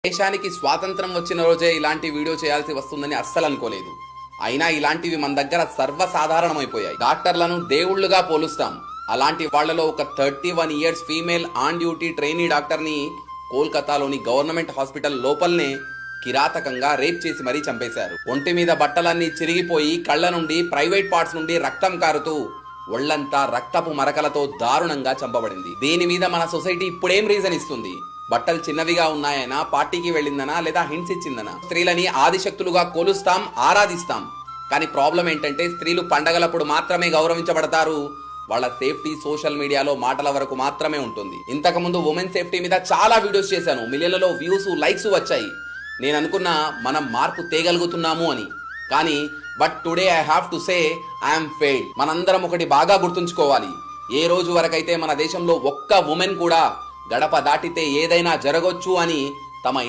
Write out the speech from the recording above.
దేశానికి స్వాతంత్రం వచ్చిన రోజే ఇలాంటి వీడియో చేయాల్సి వస్తుందని అస్సలు అనుకోలేదు. అయినా ఇలాంటివి మన దగ్గర సర్వసాధారణమైపోయాయి. డాక్టర్లను దేవుళ్లుగా పోలుస్తాం. అలాంటి వాళ్లలో ఒక 31 years female on duty trainee doctor ని కోల్కతాలోని గవర్నమెంట్ హాస్పిటల్ లోపలనే కిరాతకంగా రేప్ చేసి మరీ చంపేశారు. ఒంటి మీద బట్టలన్నీ చిరిగిపోయి కళ్ల నుండి ప్రైవేట్ పార్ట్స్ నుండి రక్తం కారుతూ ఒళ్లంతా రక్తపు మరకలతో దారుణంగా చంపబడింది. దీని మీద మన సొసైటీ ఇప్పుడేం రీజన్ ఇస్తుంది? బట్టలు చిన్నవిగా ఉన్నాయనా, పార్టీకి వెళ్ళిందనా, లేదా హింట్స్ ఇచ్చిందనా? స్త్రీలని ఆదిశక్తులుగా కొలుస్తాం, ఆరాధిస్తాం. కానీ ప్రాబ్లం ఏంటంటే స్త్రీలు పండగలప్పుడు మాత్రమే గౌరవించబడతారు. వాళ్ళ సేఫ్టీ సోషల్ మీడియాలో మాటల వరకు మాత్రమే ఉంటుంది. ఇంతకు ముందు ఉమెన్ సేఫ్టీ మీద చాలా వీడియోస్ చేశాను. మిలియన్లలో వ్యూస్, లైక్స్ వచ్చాయి. నేను అనుకున్నా మనం మార్పు తేగలుగుతున్నాము అని. కానీ but today I have to say I'm failed. మనందరం ఒకటి బాగా గుర్తుంచుకోవాలి. ఏ రోజు వరకైతే మన దేశంలో ఒక్క ఉమెన్ కూడా గడప దాటితే ఏదైనా జరగొచ్చు అని తమ